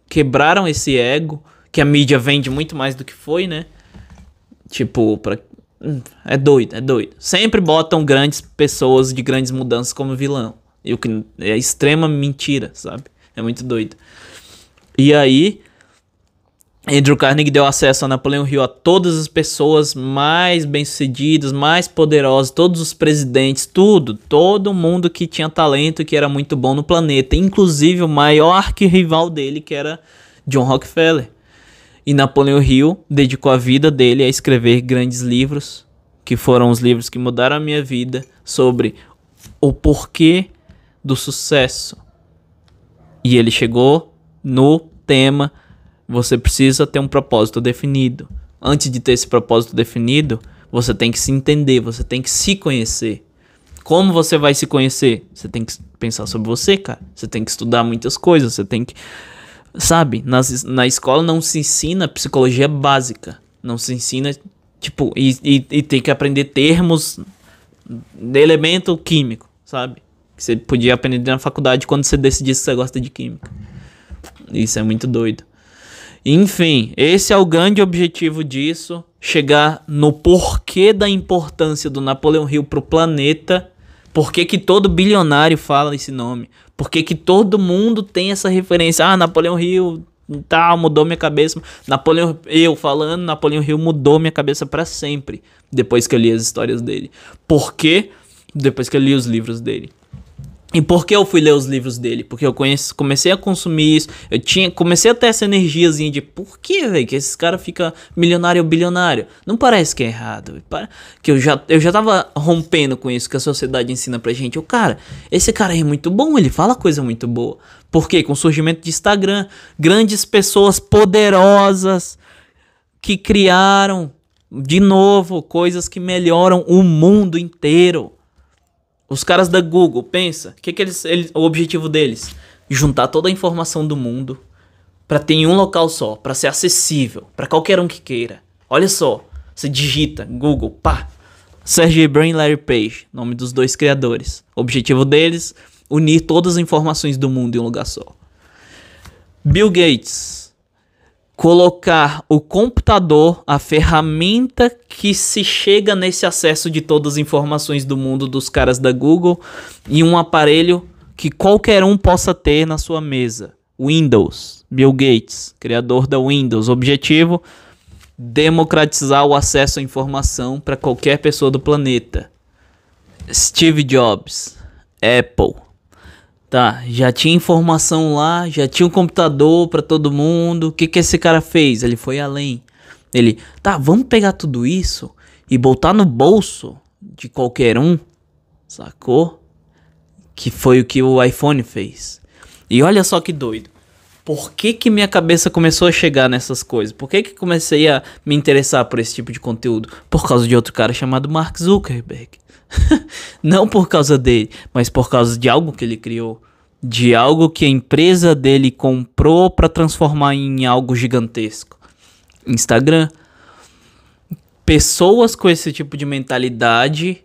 S2: quebraram esse ego, que a mídia vende muito mais do que foi, né? Tipo, é doido. Sempre botam grandes pessoas de grandes mudanças como vilão. E o que é extrema mentira, sabe? É muito doido. E aí, Andrew Carnegie deu acesso a Napoleão Hill a todas as pessoas mais bem-sucedidas, mais poderosas, todos os presidentes, todo mundo que tinha talento e que era muito bom no planeta, inclusive o maior arquirrival dele, que era John Rockefeller. E Napoleão Hill dedicou a vida dele a escrever grandes livros, que foram os livros que mudaram a minha vida, sobre o porquê do sucesso. E ele chegou no tema: você precisa ter um propósito definido. Antes de ter esse propósito definido, você tem que se entender, você tem que se conhecer. Como você vai se conhecer? Você tem que pensar sobre você, cara. Você tem que estudar muitas coisas, você tem que... Sabe, na escola não se ensina psicologia básica. Não se ensina, tipo, e tem que aprender termos de elemento químico, sabe? Que você podia aprender na faculdade quando você decidisse que você gosta de química. Isso é muito doido. Enfim, esse é o grande objetivo disso. Chegar no porquê da importância do Napoleão Hill pro planeta. Por que todo bilionário fala esse nome? Por que todo mundo tem essa referência? Ah, Napoleão Hill, tal, mudou minha cabeça. Napoleão Hill mudou minha cabeça pra sempre. Depois que eu li as histórias dele. Por quê? Depois que eu li os livros dele. E por que eu fui ler os livros dele? Porque eu comecei a consumir isso. Comecei a ter essa energiazinha de por que, velho, que esses caras ficam milionário ou bilionário? Não parece que é errado. Que eu já tava rompendo com isso que a sociedade ensina pra gente. Cara, esse cara aí é muito bom, ele fala coisa muito boa. Por quê? Com o surgimento de Instagram, grandes pessoas poderosas que criaram, de novo, coisas que melhoram o mundo inteiro. Os caras da Google, pensa, o objetivo deles? Juntar toda a informação do mundo pra ter em um local só, pra ser acessível, pra qualquer um que queira. Olha só, você digita Google, pá, Sergey Brin e Larry Page, nome dos dois criadores. O objetivo deles, unir todas as informações do mundo em um lugar só. Bill Gates, colocar o computador, a ferramenta que se chega nesse acesso de todas as informações do mundo dos caras da Google, em um aparelho que qualquer um possa ter na sua mesa. Windows, Bill Gates, criador da Windows. Objetivo: democratizar o acesso à informação para qualquer pessoa do planeta. Steve Jobs, Apple. Tá, já tinha informação lá, já tinha um computador pra todo mundo. O que esse cara fez? Ele foi além. Vamos pegar tudo isso e botar no bolso de qualquer um, sacou? Que foi o que o iPhone fez. E olha só que doido. Por que minha cabeça começou a chegar nessas coisas? Por que comecei a me interessar por esse tipo de conteúdo? Por causa de outro cara chamado Mark Zuckerberg. Não por causa dele, mas por causa de algo que ele criou, de algo que a empresa dele comprou para transformar em algo gigantesco. Instagram. Pessoas com esse tipo de mentalidade,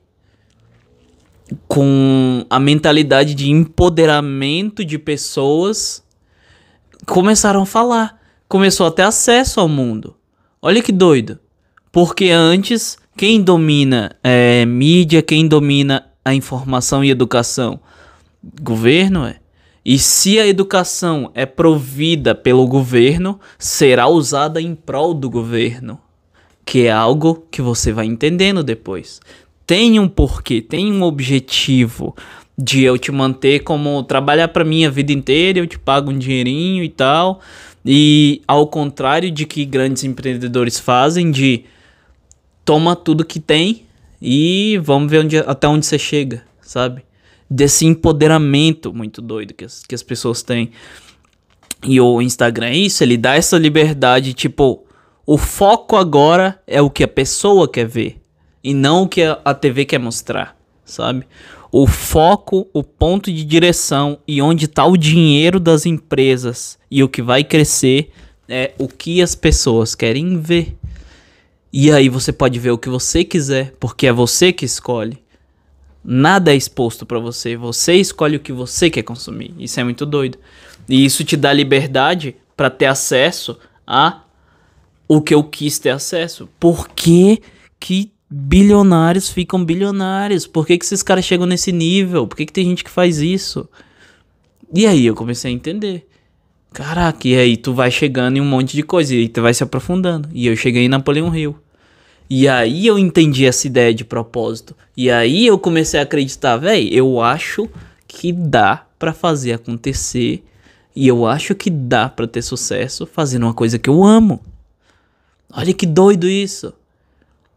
S2: com a mentalidade de empoderamento de pessoas, começaram a falar, começou a ter acesso ao mundo. Olha que doido. Porque antes, quem domina mídia, quem domina a informação e educação? Governo, é. E se a educação é provida pelo governo, será usada em prol do governo. Que é algo que você vai entendendo depois. Tem um porquê, tem um objetivo de eu te manter como trabalhar pra mim a vida inteira, eu te pago um dinheirinho e tal. E ao contrário de que grandes empreendedores fazem, de toma tudo que tem e vamos ver até onde você chega, sabe? Desse empoderamento muito doido que as pessoas têm. E o Instagram é isso, ele dá essa liberdade, tipo, o foco agora é o que a pessoa quer ver e não o que a TV quer mostrar, sabe? O foco, o ponto de direção e onde está o dinheiro das empresas e o que vai crescer é o que as pessoas querem ver. E aí você pode ver o que você quiser, porque é você que escolhe. Nada é exposto pra você, você escolhe o que você quer consumir. Isso é muito doido. E isso te dá liberdade pra ter acesso a o que eu quis ter acesso. Por que bilionários ficam bilionários? Por que esses caras chegam nesse nível? Por que tem gente que faz isso? E aí eu comecei a entender. Caraca, e aí tu vai chegando em um monte de coisa, e aí tu vai se aprofundando. E eu cheguei em Napoleão Hill. E aí eu entendi essa ideia de propósito. E aí eu comecei a acreditar, véi, eu acho que dá pra fazer acontecer. E eu acho que dá pra ter sucesso fazendo uma coisa que eu amo. Olha que doido isso.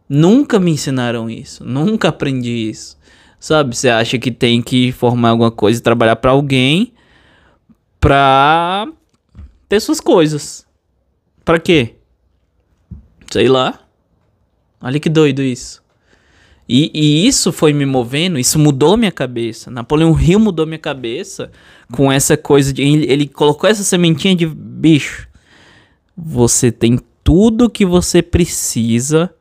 S2: Nunca me ensinaram isso. Nunca aprendi isso. Sabe, você acha que tem que formar alguma coisa e trabalhar pra alguém pra ter suas coisas. Pra quê? Sei lá. Olha que doido isso. E isso foi me movendo, isso mudou minha cabeça. Napoleão Hill mudou minha cabeça com essa coisa de... Ele colocou essa sementinha de bicho. Você tem tudo que você precisa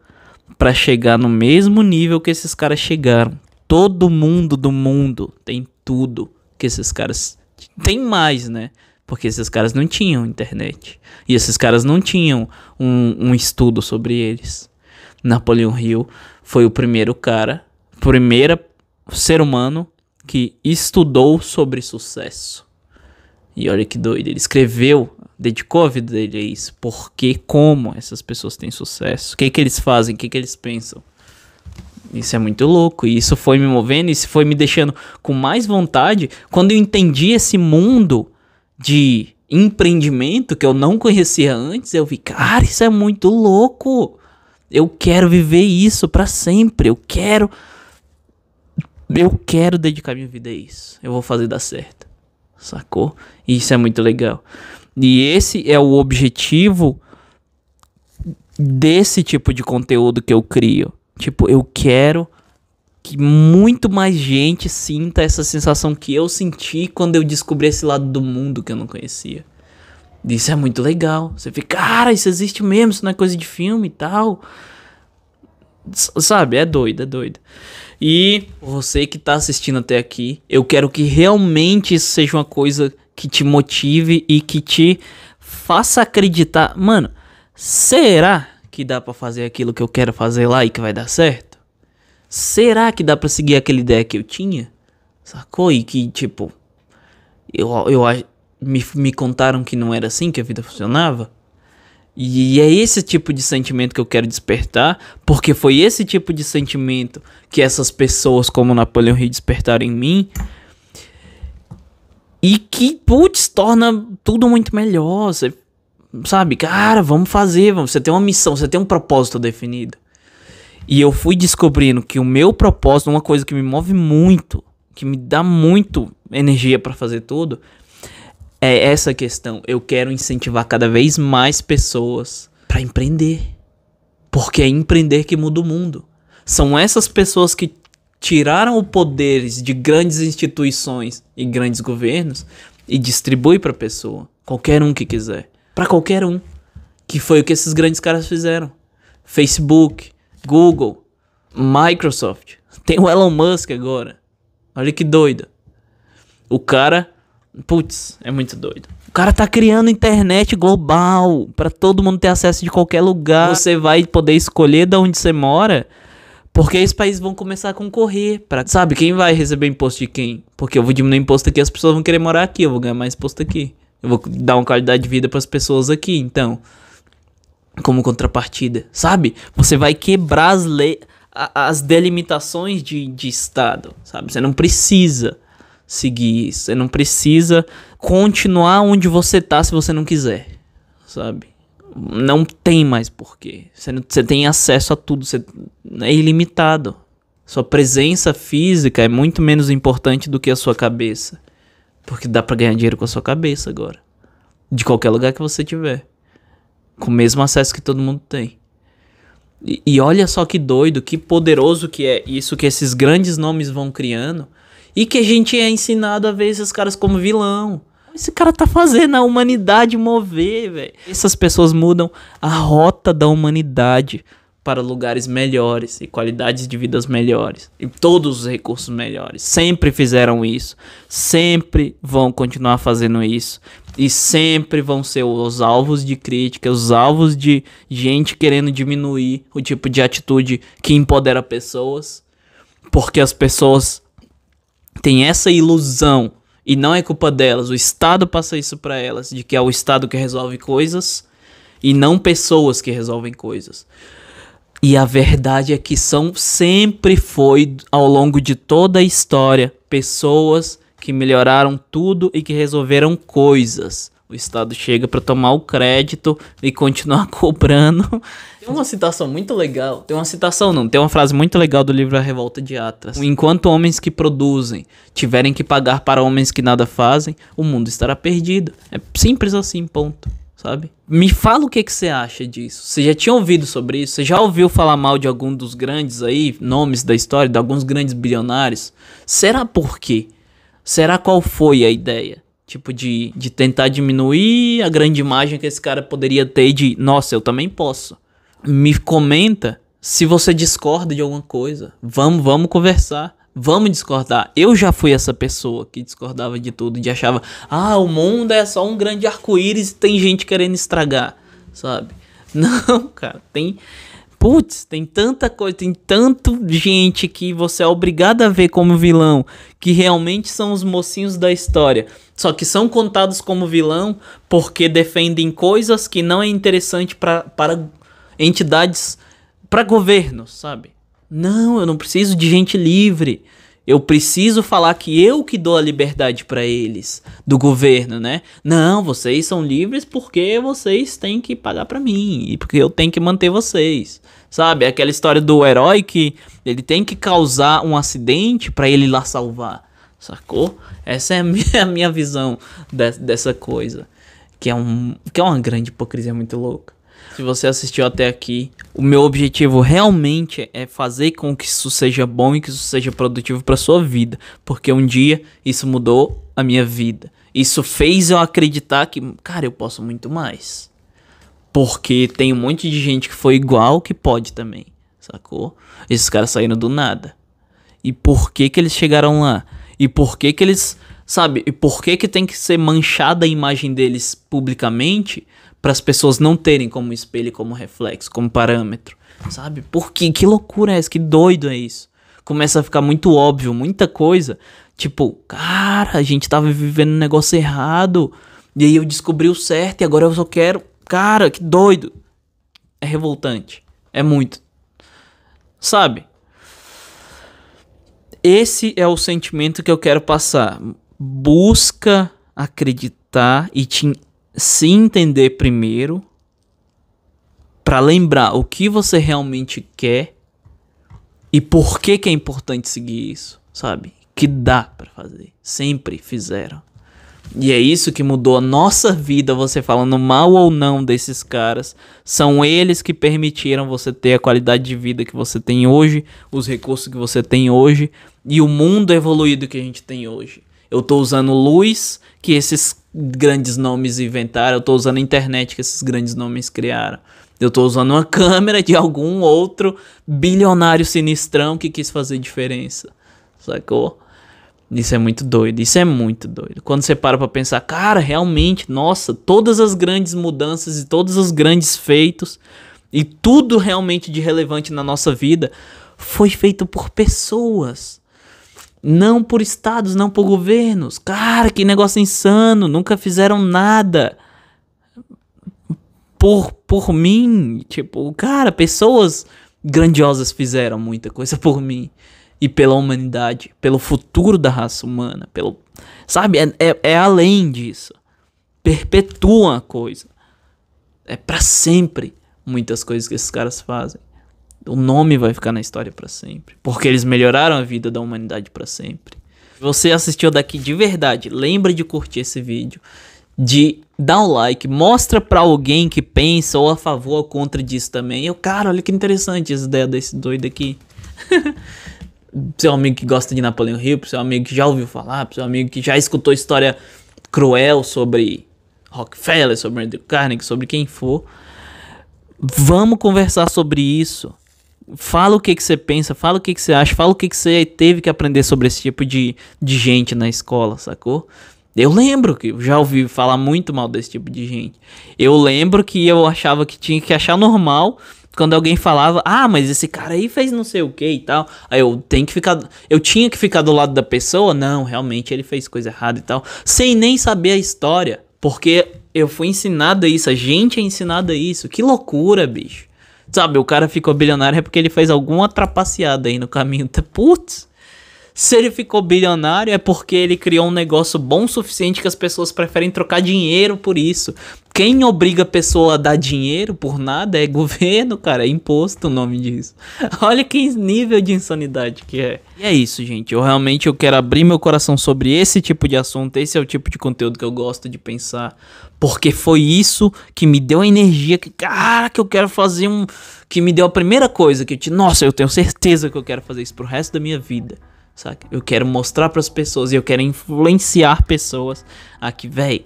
S2: pra chegar no mesmo nível que esses caras chegaram. Todo mundo do mundo tem tudo que esses caras... Tem mais, né? Porque esses caras não tinham internet. E esses caras não tinham um estudo sobre eles. Napoleão Hill foi o primeiro ser humano que estudou sobre sucesso. E olha que doido, ele escreveu, dedicou a vida dele a isso. Porque, como essas pessoas têm sucesso? O que eles fazem? O que eles pensam? Isso é muito louco. E isso foi me movendo, isso foi me deixando com mais vontade. Quando eu entendi esse mundo de empreendimento que eu não conhecia antes, eu vi, cara, isso é muito louco. Eu quero viver isso pra sempre. Eu quero dedicar minha vida a isso. Eu vou fazer dar certo. Sacou? E isso é muito legal. E esse é o objetivo desse tipo de conteúdo que eu crio. Tipo, eu quero que muito mais gente sinta essa sensação que eu senti quando eu descobri esse lado do mundo que eu não conhecia. Isso é muito legal. Você fica, cara, isso existe mesmo, isso não é coisa de filme e tal. Sabe, é doido, é doido. E você que tá assistindo até aqui, eu quero que realmente isso seja uma coisa que te motive e que te faça acreditar. Mano, será que dá pra fazer aquilo que eu quero fazer lá e que vai dar certo? Será que dá pra seguir aquela ideia que eu tinha? Sacou? E que, tipo, me contaram que não era assim que a vida funcionava. E é esse tipo de sentimento que eu quero despertar, porque foi esse tipo de sentimento que essas pessoas como Napoleão Hill despertaram em mim. E que, putz, torna tudo muito melhor. Você, sabe, cara, vamos fazer, você tem uma missão, você tem um propósito definido. E eu fui descobrindo que o meu propósito, uma coisa que me move muito, que me dá muito energia pra fazer tudo, é essa questão. Eu quero incentivar cada vez mais pessoas pra empreender. Porque é empreender que muda o mundo. São essas pessoas que tiraram os poderes de grandes instituições e grandes governos e distribuem pra pessoa. Qualquer um que quiser. Pra qualquer um. Que foi o que esses grandes caras fizeram. Facebook, Google, Microsoft. Tem o Elon Musk agora. Olha que doido. O cara... Putz, é muito doido. O cara tá criando internet global pra todo mundo ter acesso de qualquer lugar. Você vai poder escolher de onde você mora, porque esses países vão começar a concorrer pra, sabe, quem vai receber imposto de quem? Porque eu vou diminuir imposto aqui, as pessoas vão querer morar aqui, eu vou ganhar mais imposto aqui. Eu vou dar uma qualidade de vida pras pessoas aqui, então, como contrapartida, sabe? Você vai quebrar as delimitações de estado, sabe? Você não precisa seguir isso. Você não precisa continuar onde você tá se você não quiser, sabe? Não tem mais porquê. Você tem acesso a tudo. Você é ilimitado. Sua presença física é muito menos importante do que a sua cabeça. Porque dá pra ganhar dinheiro com a sua cabeça agora. De qualquer lugar que você tiver. Com o mesmo acesso que todo mundo tem. E olha só que doido, que poderoso que é isso que esses grandes nomes vão criando. E que a gente é ensinado a ver esses caras como vilão. Esse cara tá fazendo a humanidade mover, velho. Essas pessoas mudam a rota da humanidade para lugares melhores e qualidades de vidas melhores. E todos os recursos melhores. Sempre fizeram isso. Sempre vão continuar fazendo isso. E sempre vão ser os alvos de crítica, os alvos de gente querendo diminuir o tipo de atitude que empodera pessoas. Porque as pessoas tem essa ilusão E não é culpa delas, o Estado passa isso pra elas, de que é o Estado que resolve coisas e não pessoas que resolvem coisas. E a verdade é que sempre foi, ao longo de toda a história, pessoas que melhoraram tudo e que resolveram coisas. O Estado chega para tomar o crédito e continuar cobrando. Tem uma citação muito legal. Tem uma frase muito legal do livro A Revolta de Atlas. Enquanto homens que produzem tiverem que pagar para homens que nada fazem, o mundo estará perdido. É simples assim, ponto. Sabe? Me fala o que você acha disso. Você já tinha ouvido sobre isso? Você já ouviu falar mal de algum dos grandes aí, nomes da história, de alguns grandes bilionários? Será por quê? Será qual foi a ideia? Tipo, de tentar diminuir a grande imagem que esse cara poderia ter de, nossa, eu também posso. Me comenta se você discorda de alguma coisa. Vamos conversar. Vamos discordar. Eu já fui essa pessoa que discordava de tudo, de achava, o mundo é só um grande arco-íris e tem gente querendo estragar, sabe? Não, cara, tem tanta coisa, tem tanta gente que você é obrigado a ver como vilão, que realmente são os mocinhos da história, só que são contados como vilão porque defendem coisas que não é interessante para entidades, para governos, sabe? Não, eu não preciso de gente livre. Eu preciso falar que eu que dou a liberdade pra eles, do governo, né? Não, vocês são livres porque vocês têm que pagar pra mim e porque eu tenho que manter vocês. Sabe? Aquela história do herói que ele tem que causar um acidente pra ele ir lá salvar. Sacou? Essa é a minha visão dessa coisa. Que é uma grande hipocrisia muito louca. Se você assistiu até aqui, o meu objetivo realmente é fazer com que isso seja bom e que isso seja produtivo para sua vida, porque um dia isso mudou a minha vida. Isso fez eu acreditar que, cara, eu posso muito mais. Porque tem um monte de gente que foi igual que pode também, sacou? Esses caras saíram do nada. E por que eles chegaram lá? E por que eles, sabe? E por que tem que ser manchada a imagem deles publicamente para as pessoas não terem como espelho, como reflexo, como parâmetro, sabe? Porque que loucura é essa? Que doido é isso? Começa a ficar muito óbvio, muita coisa. Tipo, cara, a gente tava vivendo um negócio errado. E aí eu descobri o certo e agora eu só quero... Cara, que doido. É revoltante. É muito. Sabe? Esse é o sentimento que eu quero passar. Busca acreditar e se entender primeiro, para lembrar o que você realmente quer e por que é importante seguir isso, sabe? Que dá para fazer, sempre fizeram. E é isso que mudou a nossa vida, você falando mal ou não desses caras. São eles que permitiram você ter a qualidade de vida que você tem hoje, os recursos que você tem hoje e o mundo evoluído que a gente tem hoje. Eu tô usando luz que esses grandes nomes inventaram. Eu tô usando a internet que esses grandes nomes criaram. Eu tô usando uma câmera de algum outro bilionário sinistrão que quis fazer diferença. Sacou? Isso é muito doido. Isso é muito doido. Quando você para pra pensar, cara, realmente, nossa, todas as grandes mudanças e todos os grandes feitos e tudo realmente de relevante na nossa vida foi feito por pessoas. Não por estados, não por governos. Cara, que negócio insano. Nunca fizeram nada por mim. Tipo, cara, pessoas grandiosas fizeram muita coisa por mim. E pela humanidade. Pelo futuro da raça humana. Sabe, é além disso. Perpetuam a coisa. É pra sempre muitas coisas que esses caras fazem. O nome vai ficar na história pra sempre. Porque eles melhoraram a vida da humanidade pra sempre. Se você assistiu daqui de verdade, lembra de curtir esse vídeo. De dar um like. Mostra pra alguém que pensa ou a favor ou contra disso também. Cara, olha que interessante essa ideia desse doido aqui. Seu amigo que gosta de Napoleão Hill. Seu amigo que já ouviu falar. Seu amigo que já escutou história cruel sobre Rockefeller, sobre Andrew Carnegie, sobre quem for. Vamos conversar sobre isso. Fala o que você pensa, fala o que você acha, fala o que você teve que aprender sobre esse tipo de gente na escola, sacou? Eu lembro que eu já ouvi falar muito mal desse tipo de gente. Eu lembro que eu achava que tinha que achar normal quando alguém falava, mas esse cara aí fez não sei o que e tal, aí eu tinha que ficar do lado da pessoa, não, realmente ele fez coisa errada e tal, sem nem saber a história, porque eu fui ensinado a isso, a gente é ensinado a isso, que loucura, bicho. Sabe, o cara ficou bilionário é porque ele fez alguma trapaceada aí no caminho, putz. Se ele ficou bilionário é porque ele criou um negócio bom o suficiente que as pessoas preferem trocar dinheiro por isso. Quem obriga a pessoa a dar dinheiro por nada é governo, cara. É imposto o nome disso. Olha que nível de insanidade que é. E é isso, gente. Eu quero abrir meu coração sobre esse tipo de assunto. Esse é o tipo de conteúdo que eu gosto de pensar. Porque foi isso que me deu a energia que eu quero fazer que me deu a primeira coisa que nossa, eu tenho certeza que eu quero fazer isso pro resto da minha vida. Saca? Eu quero mostrar pras pessoas e eu quero influenciar pessoas aqui, véi,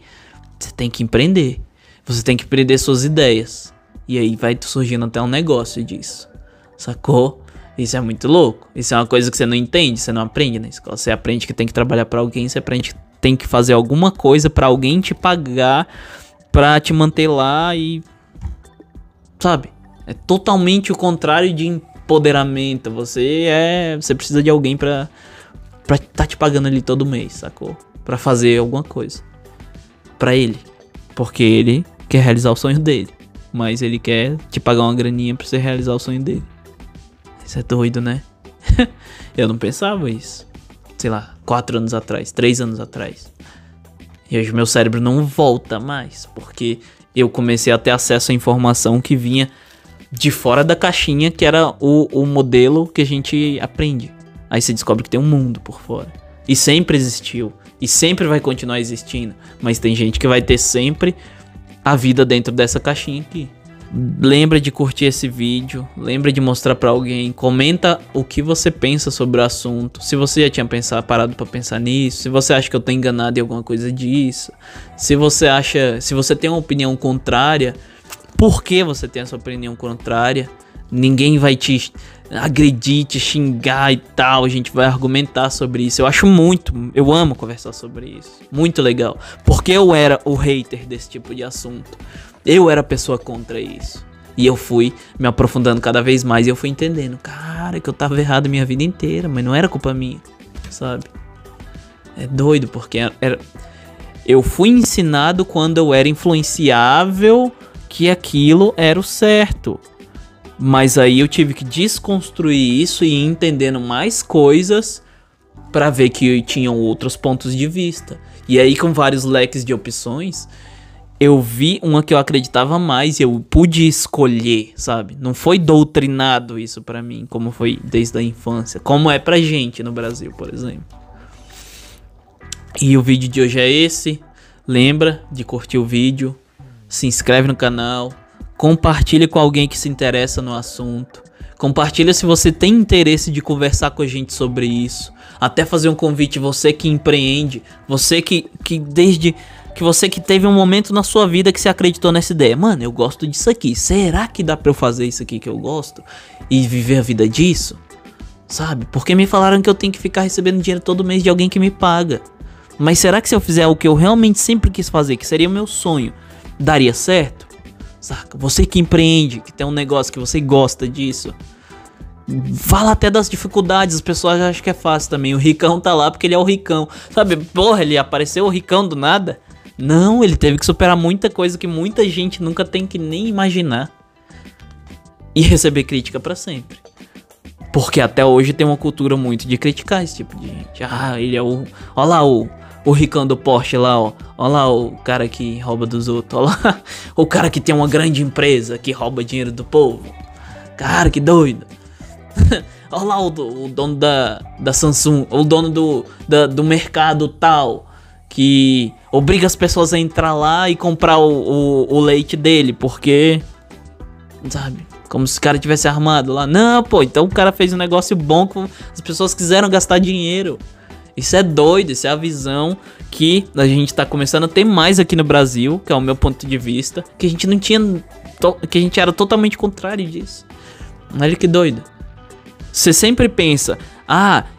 S2: você tem que empreender. Você tem que empreender suas ideias. E aí vai surgindo até um negócio disso. Sacou? Isso é muito louco. Isso é uma coisa que você não entende, você não aprende na escola. Você aprende que tem que trabalhar pra alguém, você aprende que tem que fazer alguma coisa pra alguém te pagar, pra te manter lá e... Sabe? É totalmente o contrário de empoderamento. Você precisa de alguém pra tá te pagando ali todo mês, sacou? Pra fazer alguma coisa pra ele, porque ele quer realizar o sonho dele, mas ele quer te pagar uma graninha pra você realizar o sonho dele. Isso é doido, né? Eu não pensava isso, sei lá, 4 anos atrás, 3 anos atrás. E hoje meu cérebro não volta mais, porque eu comecei a ter acesso à informação que vinha de fora da caixinha, que era o modelo que a gente aprende. Aí você descobre que tem um mundo por fora. E sempre existiu. E sempre vai continuar existindo. Mas tem gente que vai ter sempre a vida dentro dessa caixinha aqui. Lembra de curtir esse vídeo. Lembra de mostrar pra alguém. Comenta o que você pensa sobre o assunto. Se você já tinha parado pra pensar nisso. Se você acha que eu tô enganado em alguma coisa disso. Se você tem uma opinião contrária, por que você tem essa opinião contrária? Ninguém vai te agredir, te xingar e tal. A gente vai argumentar sobre isso. Eu amo conversar sobre isso. Muito legal. Porque eu era o hater desse tipo de assunto. Eu era a pessoa contra isso. E eu fui me aprofundando cada vez mais. E eu fui entendendo, cara, que eu tava errado a minha vida inteira. Mas não era culpa minha, sabe? É doido, porque eu fui ensinado quando eu era influenciável que aquilo era o certo. Mas aí eu tive que desconstruir isso e ir entendendo mais coisas pra ver que tinham outros pontos de vista. E aí, com vários leques de opções, eu vi uma que eu acreditava mais e eu pude escolher, sabe? Não foi doutrinado isso pra mim, como foi desde a infância, como é pra gente no Brasil, por exemplo. E o vídeo de hoje é esse. Lembra de curtir o vídeo, se inscreve no canal, compartilha com alguém que se interessa no assunto. Compartilha se você tem interesse de conversar com a gente sobre isso. Até fazer um convite, você que empreende, você que você que teve um momento na sua vida que você acreditou nessa ideia. Mano, eu gosto disso aqui. Será que dá pra eu fazer isso aqui que eu gosto? E viver a vida disso? Sabe? Porque me falaram que eu tenho que ficar recebendo dinheiro todo mês de alguém que me paga. Mas será que se eu fizer o que eu realmente sempre quis fazer, que seria o meu sonho, daria certo? Saca? Você que empreende, que tem um negócio que você gosta disso, fala até das dificuldades. As pessoas acham que é fácil também. O ricão tá lá porque ele é o ricão, sabe? Porra, ele apareceu o ricão do nada? Não, ele teve que superar muita coisa que muita gente nunca tem que nem imaginar. E receber crítica pra sempre. Porque até hoje tem uma cultura muito de criticar esse tipo de gente. Ah, ele é o... Olha lá o ricão do Porsche lá, ó. Olha lá o cara que rouba dos outros. Olha lá o cara que tem uma grande empresa que rouba dinheiro do povo. Cara, que doido. Olha lá o dono da Samsung. O dono do mercado tal, que obriga as pessoas a entrar lá e comprar o leite dele. Porque, sabe, como se o cara tivesse armado lá. Não, pô, então o cara fez um negócio bom que as pessoas quiseram gastar dinheiro. Isso é doido, isso é a visão que a gente tá começando a ter mais aqui no Brasil, que é o meu ponto de vista, que a gente não tinha, que a gente era totalmente contrário disso. Olha que doido. Você sempre pensa,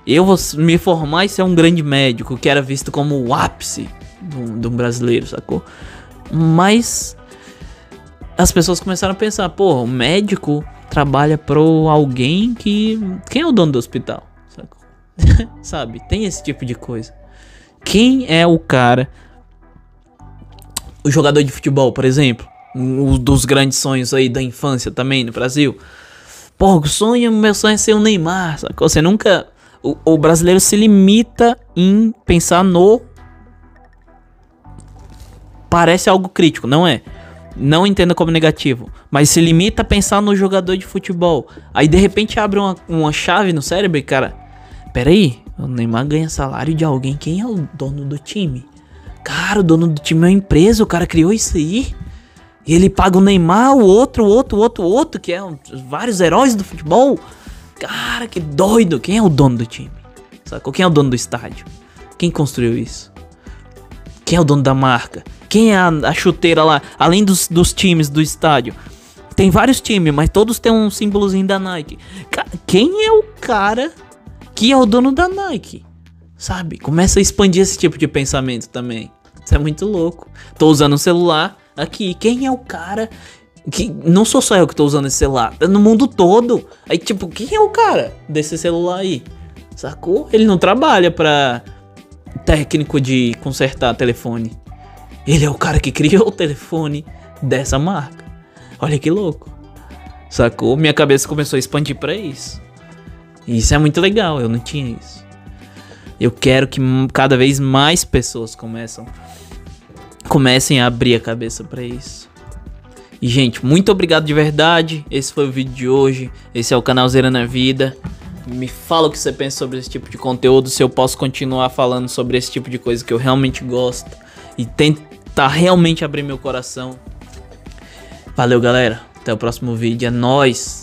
S2: eu vou me formar e ser um grande médico, que era visto como o ápice de um brasileiro, sacou? Mas as pessoas começaram a pensar, pô, o médico trabalha pro alguém que... Quem é o dono do hospital? Sabe? Tem esse tipo de coisa. Quem é o cara... O jogador de futebol, por exemplo, um dos grandes sonhos aí da infância também no Brasil. Pô, meu sonho é ser o Neymar, sacou? Você nunca... O brasileiro se limita em pensar no... Parece algo crítico, não é? Não entenda como negativo, mas se limita a pensar no jogador de futebol. Aí de repente abre uma chave no cérebro e cara... Peraí, o Neymar ganha salário de alguém, quem é o dono do time? Cara, o dono do time é uma empresa, o cara criou isso aí. E ele paga o Neymar, o outro, que é vários heróis do futebol. Cara, que doido. Quem é o dono do time? Sacou? Quem é o dono do estádio? Quem construiu isso? Quem é o dono da marca? Quem é a chuteira lá? Além dos times do estádio. Tem vários times, mas todos têm um símbolozinho da Nike. Quem é o cara que é o dono da Nike? Sabe? Começa a expandir esse tipo de pensamento também. Isso é muito louco. Tô usando um celular aqui. Quem é o cara que... Não sou só eu que tô usando esse celular. É no mundo todo. Aí tipo, quem é o cara desse celular aí? Sacou? Ele não trabalha pra técnico de consertar telefone. Ele é o cara que criou o telefone dessa marca. Olha que louco. Sacou? Minha cabeça começou a expandir pra isso. E isso é muito legal. Eu não tinha isso. Eu quero que cada vez mais pessoas comecem a abrir a cabeça pra isso. E gente, muito obrigado de verdade. Esse foi o vídeo de hoje. Esse é o canal Zerando a Vida. Me fala o que você pensa sobre esse tipo de conteúdo, se eu posso continuar falando sobre esse tipo de coisa que eu realmente gosto e tentar realmente abrir meu coração. Valeu, galera. Até o próximo vídeo. É nóis.